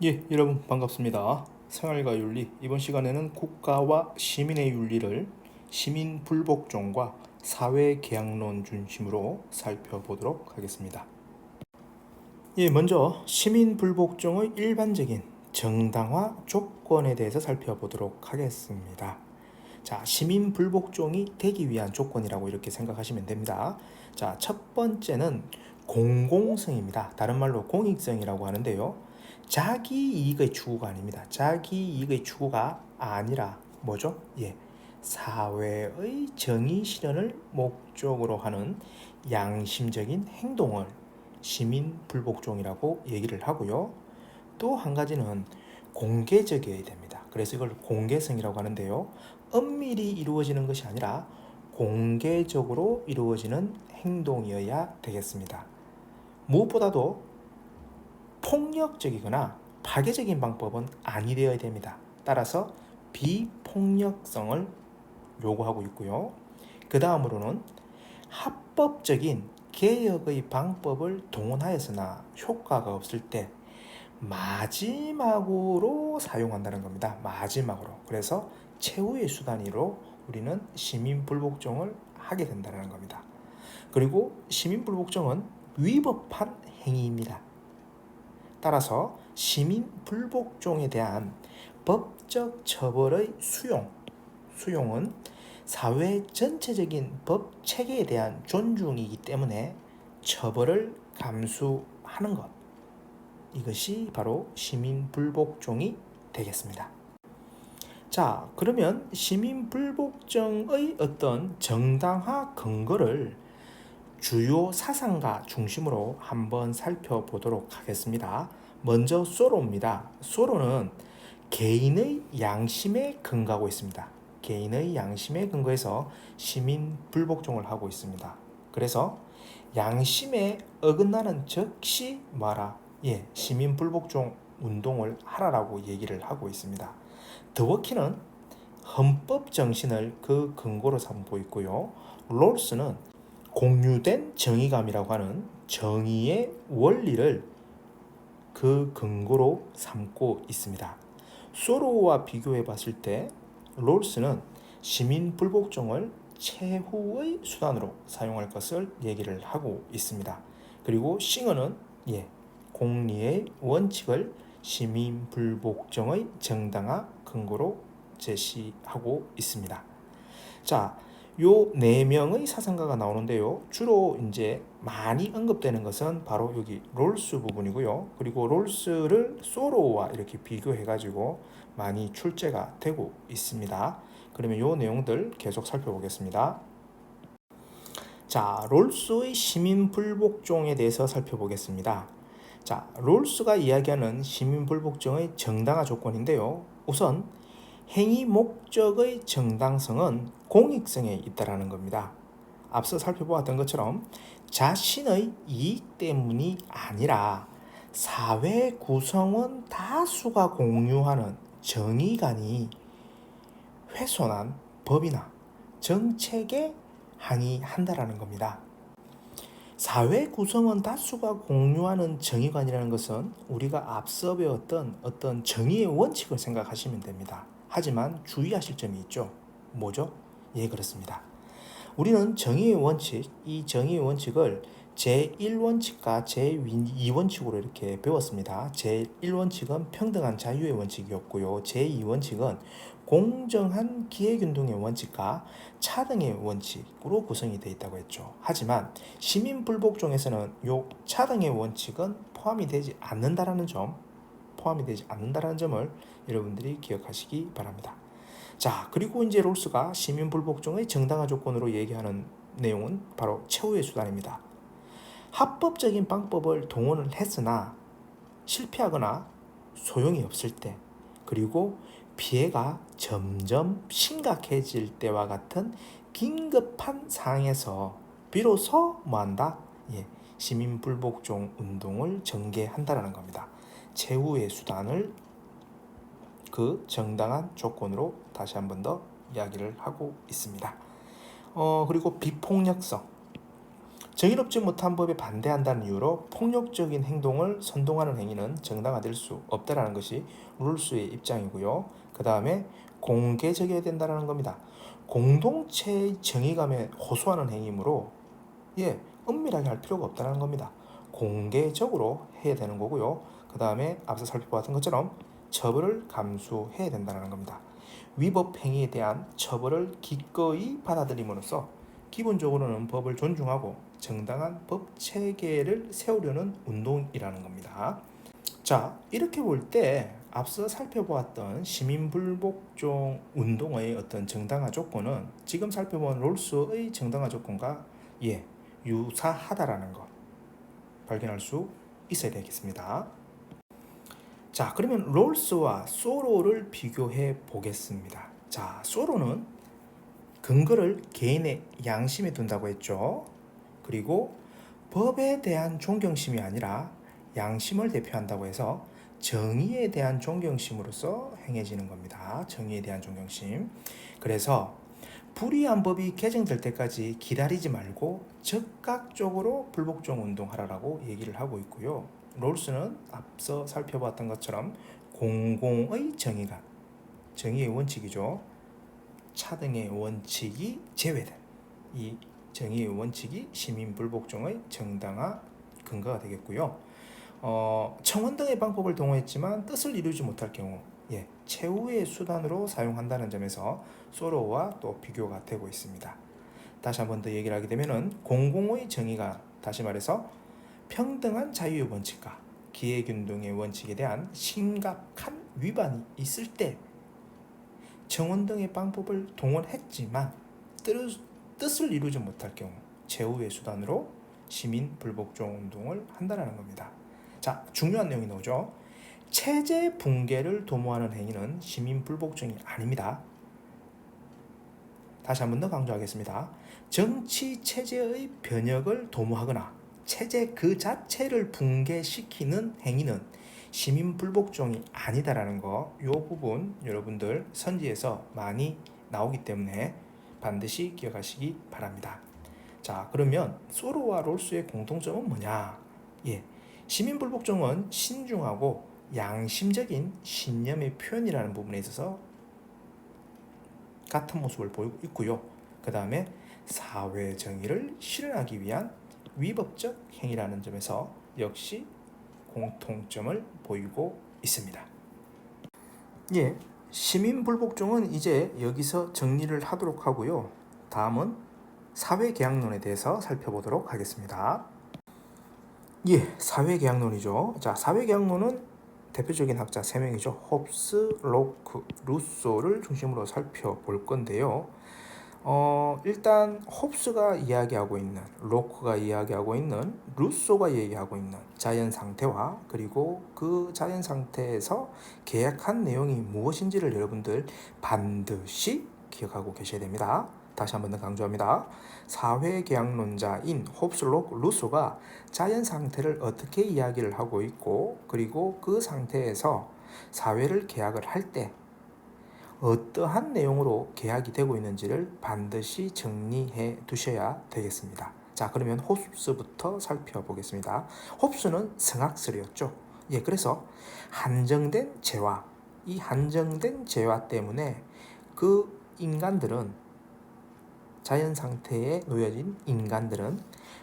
예, 여러분 반갑습니다. 생활과 윤리, 이번 시간에는 국가와 시민의 윤리를 시민 불복종과 사회 계약론 중심으로 살펴보도록 하겠습니다. 예, 먼저 시민 불복종의 일반적인 정당화 조건에 대해서 살펴보도록 하겠습니다. 자, 시민 불복종이 되기 위한 조건이라고 이렇게 생각하시면 됩니다. 자, 첫 번째는 공공성입니다. 다른 말로 공익성이라고 하는데요. 자기 이익의 추구가 아닙니다. 자기 이익의 추구가 아니라 뭐죠? 예. 사회의 정의 실현을 목적으로 하는 양심적인 행동을 시민 불복종이라고 얘기를 하고요. 또 한 가지는 공개적이어야 됩니다. 그래서 이걸 공개성이라고 하는데요. 엄밀히 이루어지는 것이 아니라 공개적으로 이루어지는 행동이어야 되겠습니다. 무엇보다도 폭력적이거나 파괴적인 방법은 아니되어야 됩니다. 따라서 비폭력성을 요구하고 있고요. 그 다음으로는 합법적인 개혁의 방법을 동원하였으나 효과가 없을 때 마지막으로 사용한다는 겁니다. 마지막으로. 그래서 최후의 수단으로 우리는 시민불복종을 하게 된다는 겁니다. 그리고 시민불복종은 위법한 행위입니다. 따라서 시민불복종에 대한 법적 처벌의 수용은 사회 전체적인 법 체계에 대한 존중이기 때문에 처벌을 감수하는 것, 이것이 바로 시민불복종이 되겠습니다. 자, 그러면 시민불복종의 어떤 정당화 근거를 주요 사상가 중심으로 한번 살펴보도록 하겠습니다. 먼저 소로입니다. 소로는 개인의 양심에 근거하고 있습니다. 개인의 양심에 근거해서 시민불복종을 하고 있습니다. 그래서 양심에 어긋나는 즉시 마라. 예, 시민불복종 운동을 하라라고 얘기를 하고 있습니다. 드워키는 헌법 정신을 그 근거로 삼고 있고요. 롤스는 공유된 정의감이라고 하는 정의의 원리를 그 근거로 삼고 있습니다. 소로와 비교해 봤을 때 롤스는 시민 불복종을 최후의 수단으로 사용할 것을 얘기를 하고 있습니다. 그리고 싱어는 공리의 원칙을 시민 불복종의 정당화 근거로 제시하고 있습니다. 자, 요 네 명의 사상가가 나오는데요. 주로 이제 많이 언급되는 것은 바로 여기 롤스 부분이고요. 그리고 롤스를 소로와 이렇게 비교해가지고 많이 출제가 되고 있습니다. 그러면 요 내용들 계속 살펴보겠습니다. 자, 롤스의 시민불복종에 대해서 살펴보겠습니다. 자, 롤스가 이야기하는 시민불복종의 정당화 조건인데요. 우선 행위 목적의 정당성은 공익성에 있다라는 겁니다. 앞서 살펴보았던 것처럼 자신의 이익 때문이 아니라 사회 구성원 다수가 공유하는 정의관이 훼손한 법이나 정책에 항의한다라는 겁니다. 사회 구성원 다수가 공유하는 정의관이라는 것은 우리가 앞서 배웠던 어떤 정의의 원칙을 생각하시면 됩니다. 하지만 주의하실 점이 있죠. 뭐죠? 예, 그렇습니다. 우리는 정의의 원칙, 이 정의의 원칙을 제1원칙과 제2원칙으로 이렇게 배웠습니다. 제1원칙은 평등한 자유의 원칙이었고요. 제2원칙은 공정한 기회균등의 원칙과 차등의 원칙으로 구성이 되어 있다고 했죠. 하지만 시민불복종에서는 이 차등의 원칙은 포함이 되지 않는다는 점을 여러분들이 기억하시기 바랍니다. 자, 그리고 이제 롤스가 시민불복종의 정당화 조건으로 얘기하는 내용은 바로 최후의 수단입니다. 합법적인 방법을 동원을 했으나 실패하거나 소용이 없을 때, 그리고 피해가 점점 심각해질 때와 같은 긴급한 상황에서 비로소 뭐한다? 시민불복종 운동을 전개한다라는 겁니다. 최후의 수단을 그 정당한 조건으로 다시 한 번 더 이야기를 하고 있습니다. 그리고 비폭력성. 정의롭지 못한 법에 반대한다는 이유로 폭력적인 행동을 선동하는 행위는 정당화될 수 없다는 것이 롤스의 입장이고요. 그 다음에 공개적이어야 된다는 겁니다. 공동체의 정의감에 호소하는 행위이므로 은밀하게 할 필요가 없다는 겁니다. 공개적으로 해야 되는 거고요. 그 다음에 앞서 살펴봤던 것처럼 처벌을 감수해야 된다는 겁니다. 위법 행위에 대한 처벌을 기꺼이 받아들임으로써 기본적으로는 법을 존중하고 정당한 법 체계를 세우려는 운동이라는 겁니다. 자, 이렇게 볼 때 앞서 살펴보았던 시민불복종 운동의 어떤 정당화 조건은 지금 살펴본 롤스의 정당화 조건과 유사하다라는 것 발견할 수 있어야 되겠습니다. 자, 그러면 롤스와 소로를 비교해 보겠습니다. 자, 소로는 근거를 개인의 양심에 둔다고 했죠. 그리고 법에 대한 존경심이 아니라 양심을 대표한다고 해서 정의에 대한 존경심으로서 행해지는 겁니다. 정의에 대한 존경심. 그래서 불이한 법이 개정될 때까지 기다리지 말고 즉각적으로 불복종 운동하라고 얘기를 하고 있고요. 롤스는 앞서 살펴봤던 것처럼 공공의 정의의 원칙이죠. 차등의 원칙이 제외된 이 정의의 원칙이 시민불복종의 정당화 근거가 되겠고요. 청원 등의 방법을 동원했지만 뜻을 이루지 못할 경우 최후의 수단으로 사용한다는 점에서 소로와 또 비교가 되고 있습니다. 다시 한 번 더 얘기를 하게 되면은 공공의 정의가 다시 말해서 평등한 자유의 원칙과 기회균등의 원칙에 대한 심각한 위반이 있을 때 청원 등의 방법을 동원했지만 뜻을 이루지 못할 경우 최후의 수단으로 시민 불복종 운동을 한다는 겁니다. 자, 중요한 내용이 나오죠. 체제 붕괴를 도모하는 행위는 시민 불복종이 아닙니다. 다시 한 번 더 강조하겠습니다. 정치 체제의 변혁을 도모하거나 체제 그 자체를 붕괴시키는 행위는 시민 불복종이 아니다라는 거, 이 부분 여러분들 선지에서 많이 나오기 때문에 반드시 기억하시기 바랍니다. 자, 그러면 소로와 롤스의 공통점은 뭐냐? 시민 불복종은 신중하고 양심적인 신념의 표현이라는 부분에 있어서 같은 모습을 보이고 있고요. 그 다음에 사회 정의를 실현하기 위한 위법적 행위라는 점에서 역시 공통점을 보이고 있습니다. 시민 불복종은 이제 여기서 정리를 하도록 하고요. 다음은 사회계약론에 대해서 살펴보도록 하겠습니다. 사회계약론이죠. 자, 사회계약론은 대표적인 학자 3명이죠. 홉스, 로크, 루소를 중심으로 살펴볼 건데요. 일단 홉스가 이야기하고 있는, 로크가 이야기하고 있는, 루소가 얘기하고 있는 자연 상태와 그리고 그 자연 상태에서 계약한 내용이 무엇인지를 여러분들 반드시 기억하고 계셔야 됩니다. 다시 한 번 더 강조합니다. 사회계약론자인 홉스, 로크, 루소가 자연 상태를 어떻게 이야기를 하고 있고 그리고 그 상태에서 사회를 계약을 할 때 어떠한 내용으로 계약이 되고 있는지를 반드시 정리해 두셔야 되겠습니다. 자, 그러면 홉스부터 살펴보겠습니다. 홉스는 성악설이었죠. 그래서 한정된 재화, 이 한정된 재화 때문에 그 인간들은 자연 상태에 놓여진 인간들은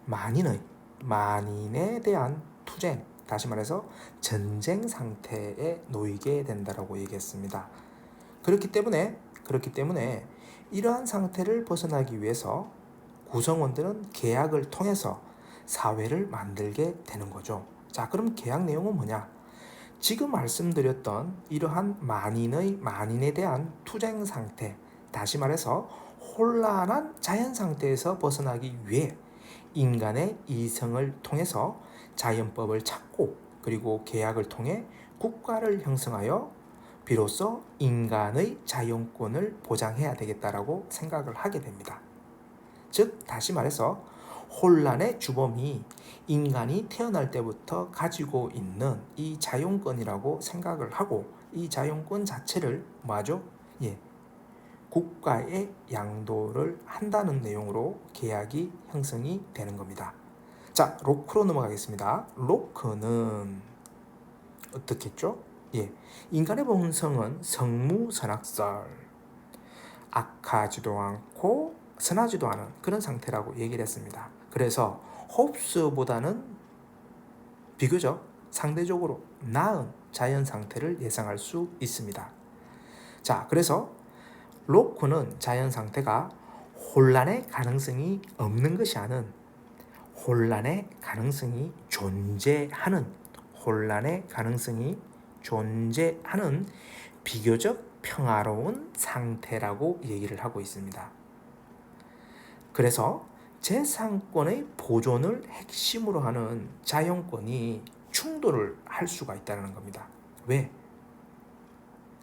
만인에 대한 투쟁, 다시 말해서 전쟁 상태에 놓이게 된다라고 얘기했습니다. 그렇기 때문에 이러한 상태를 벗어나기 위해서 구성원들은 계약을 통해서 사회를 만들게 되는 거죠. 자, 그럼 계약 내용은 뭐냐? 지금 말씀드렸던 이러한 만인에 대한 투쟁 상태, 다시 말해서 혼란한 자연 상태에서 벗어나기 위해 인간의 이성을 통해서 자연법을 찾고 그리고 계약을 통해 국가를 형성하여 비로소 인간의 자연권을 보장해야 되겠다라고 생각을 하게 됩니다. 즉, 다시 말해서 혼란의 주범이 인간이 태어날 때부터 가지고 있는 이 자연권이라고 생각을 하고 이 자연권 자체를 뭐하죠? 국가에 양도를 한다는 내용으로 계약이 형성이 되는 겁니다. 자, 로크로 넘어가겠습니다. 로크는 어떻게 했죠? 예, 인간의 본성은 성무선악설, 악하지도 않고 선하지도 않은 그런 상태라고 얘기를 했습니다. 그래서 홉스보다는 비교적 상대적으로 나은 자연 상태를 예상할 수 있습니다. 자, 그래서 로크는 자연 상태가 혼란의 가능성이 없는 것이 아닌 혼란의 가능성이 존재하는 비교적 평화로운 상태라고 얘기를 하고 있습니다. 그래서 재산권의 보존을 핵심으로 하는 자연권이 충돌을 할 수가 있다는 겁니다. 왜?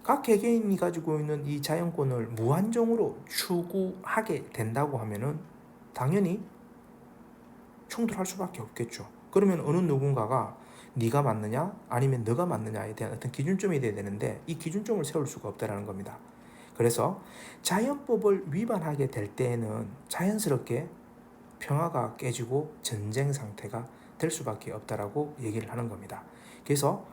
각 개개인이 가지고 있는 이 자연권을 무한정으로 추구하게 된다고 하면은 당연히 충돌할 수밖에 없겠죠. 그러면 어느 누군가가 네가 맞느냐 아니면 너가 맞느냐에 대한 어떤 기준점이 돼야 되는데 이 기준점을 세울 수가 없다는 겁니다. 그래서 자연법을 위반하게 될 때에는 자연스럽게 평화가 깨지고 전쟁 상태가 될 수밖에 없다라고 얘기를 하는 겁니다. 그래서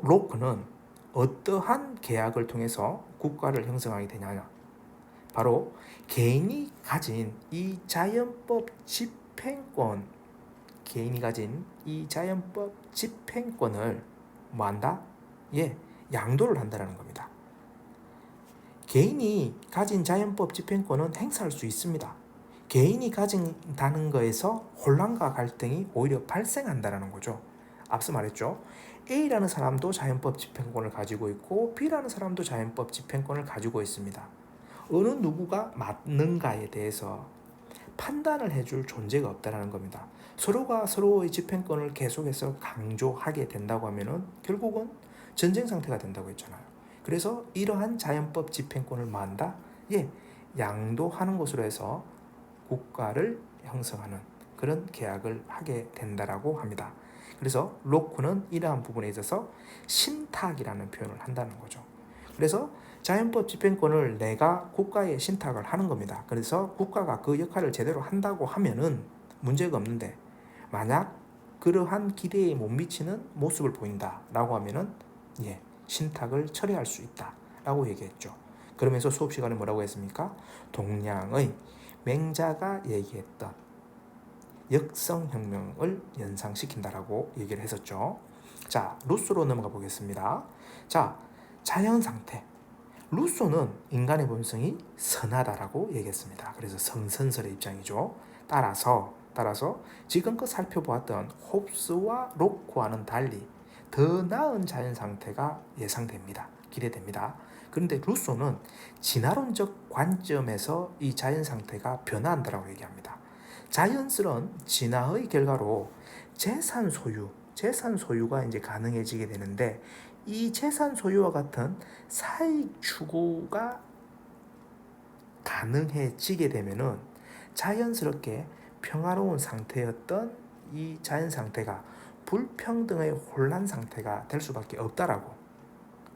로크는 어떠한 계약을 통해서 국가를 형성하게 되냐냐, 바로 개인이 가진 이 자연법 집행권을 뭐한다? 예, 양도를 한다는 겁니다. 개인이 가진 자연법 집행권은 행사할 수 있습니다. 개인이 가진다는 거에서 혼란과 갈등이 오히려 발생한다는 거죠. 앞서 말했죠. A라는 사람도 자연법 집행권을 가지고 있고 B라는 사람도 자연법 집행권을 가지고 있습니다. 어느 누구가 맞는가에 대해서 판단을 해줄 존재가 없다는 겁니다. 서로가 서로의 집행권을 계속해서 강조하게 된다고 하면은 결국은 전쟁 상태가 된다고 했잖아요. 그래서 이러한 자연법 집행권을 뭐한다? 예, 양도하는 것으로 해서 국가를 형성하는 그런 계약을 하게 된다라고 합니다. 그래서 로크는 이러한 부분에 있어서 신탁이라는 표현을 한다는 거죠. 그래서 자연법 집행권을 내가 국가에 신탁을 하는 겁니다. 그래서 국가가 그 역할을 제대로 한다고 하면은 문제가 없는데, 만약 그러한 기대에 못 미치는 모습을 보인다라고 하면은 예, 신탁을 철회할 수 있다라고 얘기했죠. 그러면서 수업 시간에 뭐라고 했습니까? 동양의 맹자가 얘기했던 역성혁명을 연상시킨다라고 얘기를 했었죠. 자, 루소로 넘어가 보겠습니다. 자, 자연상태. 루소는 인간의 본성이 선하다라고 얘기했습니다. 그래서 성선설의 입장이죠. 따라서 지금껏 살펴보았던 홉스와 로크와는 달리 더 나은 자연상태가 예상됩니다. 기대됩니다. 그런데 루소는 진화론적 관점에서 이 자연상태가 변화한다고 얘기합니다. 자연스러운 진화의 결과로 재산 소유가 이제 가능해지게 되는데, 이 재산 소유와 같은 사익 추구가 가능해지게 되면은 자연스럽게 평화로운 상태였던 이 자연 상태가 불평등의 혼란 상태가 될 수밖에 없다라고,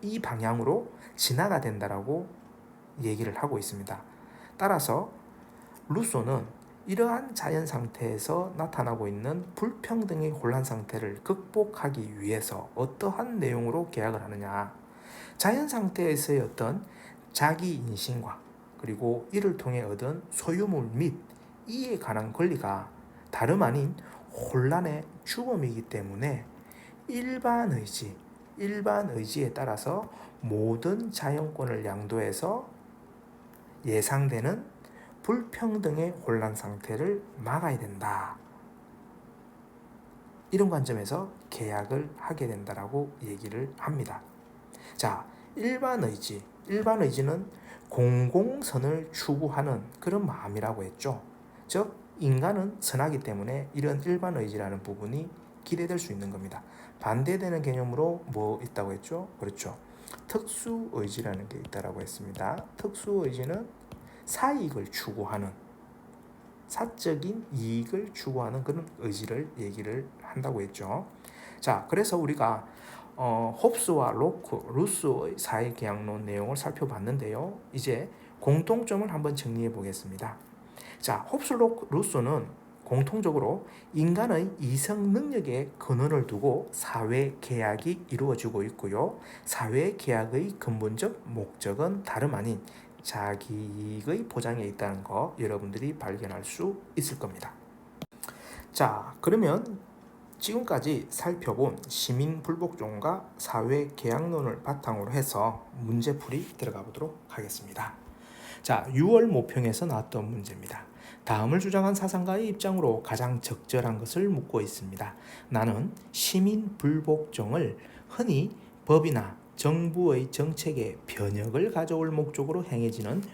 이 방향으로 진화가 된다라고 얘기를 하고 있습니다. 따라서 루소는 이러한 자연 상태에서 나타나고 있는 불평등의 혼란 상태를 극복하기 위해서 어떠한 내용으로 계약을 하느냐, 자연 상태에서의 어떤 자기 인식과 그리고 이를 통해 얻은 소유물 및 이에 관한 권리가 다름 아닌 혼란의 주범이기 때문에 일반 의지에 따라서 모든 자연권을 양도해서 예상되는 불평등의 혼란 상태를 막아야 된다. 이런 관점에서 계약을 하게 된다라고 얘기를 합니다. 자, 일반 의지는 공공선을 추구하는 그런 마음이라고 했죠. 즉, 인간은 선하기 때문에 이런 일반 의지라는 부분이 기대될 수 있는 겁니다. 반대되는 개념으로 뭐 있다고 했죠? 그렇죠. 특수 의지라는 게 있다라고 했습니다. 특수 의지는 사익을 추구하는, 사적인 이익을 추구하는 그런 의지를 얘기를 한다고 했죠. 자, 그래서 우리가 홉스와 루소의 사회계약론 내용을 살펴봤는데요. 이제 공통점을 한번 정리해 보겠습니다. 자, 홉스, 루소는 공통적으로 인간의 이성 능력에 근원을 두고 사회 계약이 이루어지고 있고요. 사회 계약의 근본적 목적은 다름 아닌 자기의 보장에 있다는 거 여러분들이 발견할 수 있을 겁니다. 자, 그러면 지금까지 살펴본 시민불복종과 사회계약론을 바탕으로 해서 문제풀이 들어가 보도록 하겠습니다. 자, 6월 모평에서 나왔던 문제입니다. 다음을 주장한 사상가의 입장으로 가장 적절한 것을 묻고 있습니다. 나는 시민불복종을 흔히 법이나 정부의 정책에 변혁을 가져올 목적으로 행해지는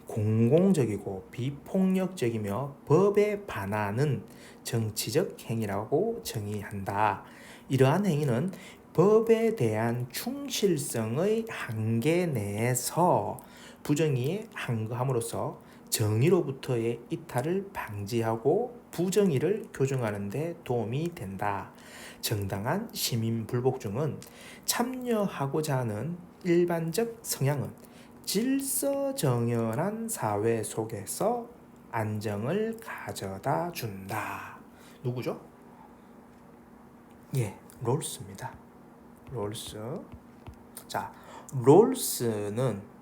공공적이고 비폭력적이며 법에 반하는 정치적 행위라고 정의한다. 이러한 행위는 법에 대한 충실성의 한계 내에서 부정의에 항거함으로써 정의로부터의 이탈을 방지하고 부정의를 교정하는 데 도움이 된다. 정당한 시민불복종은 참여하고자 하는 일반적 성향은 질서정연한 사회 속에서 안정을 가져다 준다. 누구죠? 예, 롤스입니다. 롤스. 자, 롤스는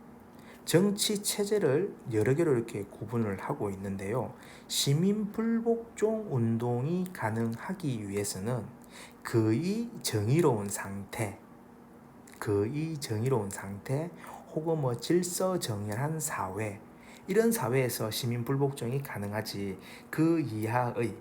정치 체제를 여러 개로 이렇게 구분을 하고 있는데요. 시민불복종 운동이 가능하기 위해서는 거의 정의로운 상태 혹은 질서정연한 사회, 이런 사회에서 시민불복종이 가능하지 그 이하의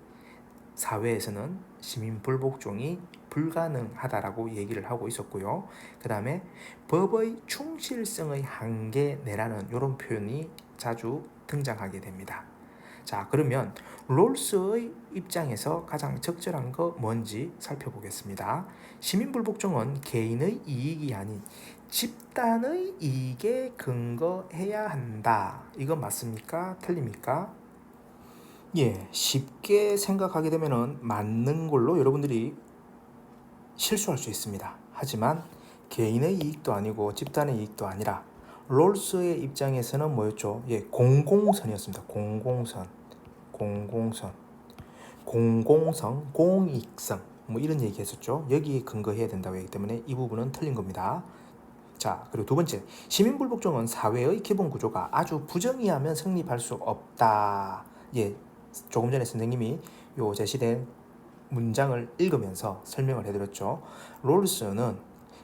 사회에서는 시민불복종이 불가능하다라고 얘기를 하고 있었고요. 그 다음에 법의 충실성의 한계 내라는 이런 표현이 자주 등장하게 됩니다. 자, 그러면 롤스의 입장에서 가장 적절한 거 뭔지 살펴보겠습니다. 시민불복종은 개인의 이익이 아닌 집단의 이익에 근거해야 한다. 이건 맞습니까? 틀립니까? 예, 쉽게 생각하게 되면 맞는 걸로 여러분들이 실수할 수 있습니다. 하지만 개인의 이익도 아니고 집단의 이익도 아니라 롤스의 입장에서는 뭐였죠? 예, 공공선이었습니다. 공공성, 공익성 뭐 이런 얘기 했었죠. 여기에 근거해야 된다고 했기 때문에 이 부분은 틀린 겁니다. 자, 그리고 두 번째, 시민불복종은 사회의 기본 구조가 아주 부정의하면 성립할 수 없다. 예, 조금 전에 선생님이 요 제시된 문장을 읽으면서 설명을 해드렸죠. 롤스는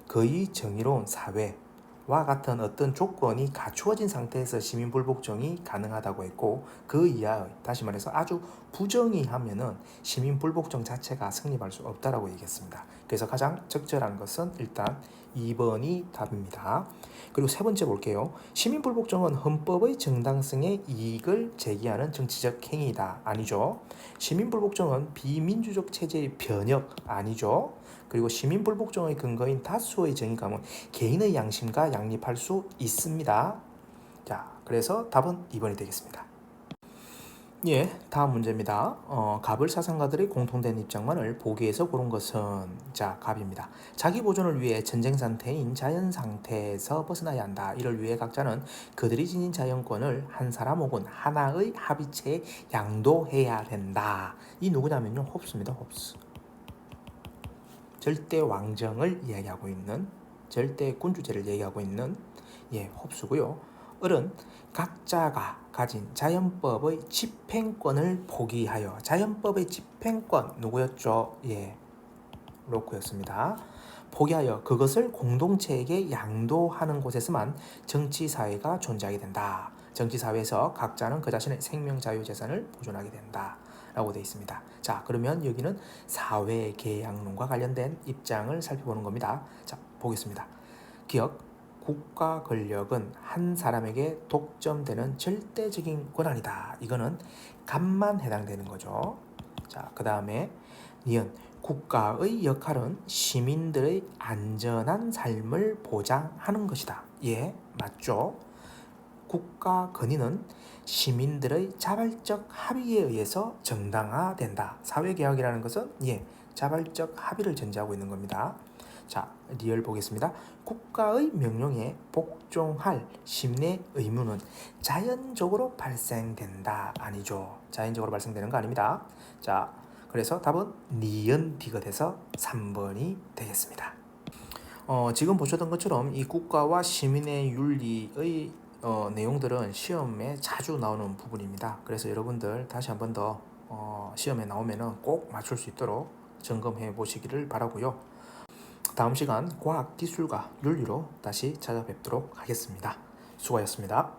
거의 정의로운 사회와 같은 어떤 조건이 갖추어진 상태에서 시민불복종이 가능하다고 했고, 그 이하의, 다시 말해서 아주 부정의하면은 시민불복종 자체가 성립할 수 없다라고 얘기했습니다. 그래서 가장 적절한 것은 일단 2번이 답입니다. 그리고 세 번째 볼게요. 시민불복종은 헌법의 정당성에 이익을 제기하는 정치적 행위다. 아니죠. 시민불복종은 비민주적 체제의 변혁. 아니죠. 그리고 시민불복종의 근거인 다수의 정의감은 개인의 양심과 양립할 수 있습니다. 자, 그래서 답은 2번이 되겠습니다. 예, 다음 문제입니다. 갑을 사상가들의 공통된 입장만을 보기에서 고른 것은, 자, 갑입니다. 자기 보존을 위해 전쟁 상태인 자연 상태에서 벗어나야 한다. 이를 위해 각자는 그들이 지닌 자연권을 한 사람 혹은 하나의 합의체에 양도해야 된다. 이 누구냐면요, 홉스입니다. 홉스. 절대 왕정을 이야기하고 있는, 절대 군주제를 얘기하고 있는 홉스고요. 을은 각자가 가진 자연법의 집행권을 포기하여, 자연법의 집행권 누구였죠? 예, 로크였습니다. 포기하여 그것을 공동체에게 양도하는 곳에서만 정치사회가 존재하게 된다. 정치사회에서 각자는 그 자신의 생명자유재산을 보존하게 된다 라고 되어 있습니다. 자, 그러면 여기는 사회계약론과 관련된 입장을 살펴보는 겁니다. 자, 보겠습니다. 기억, 국가 권력은 한 사람에게 독점되는 절대적인 권한이다. 이거는 갑만 해당되는 거죠. 자, 그 다음에 니은, 국가의 역할은 시민들의 안전한 삶을 보장하는 것이다. 예, 맞죠? 국가 권위는 시민들의 자발적 합의에 의해서 정당화된다. 사회개혁이라는 것은 자발적 합의를 전제하고 있는 겁니다. 자, 리얼 보겠습니다. 국가의 명령에 복종할 시민의 의무는 자연적으로 발생된다. 아니죠. 자연적으로 발생되는 거 아닙니다. 자, 그래서 답은 니은 디귿에서 3번이 되겠습니다. 지금 보셨던 것처럼 이 국가와 시민의 윤리의 내용들은 시험에 자주 나오는 부분입니다. 그래서 여러분들 다시 한 번 더 시험에 나오면은 꼭 맞출 수 있도록 점검해 보시기를 바라고요. 다음 시간 과학, 기술과 윤리로 다시 찾아뵙도록 하겠습니다. 수고하셨습니다.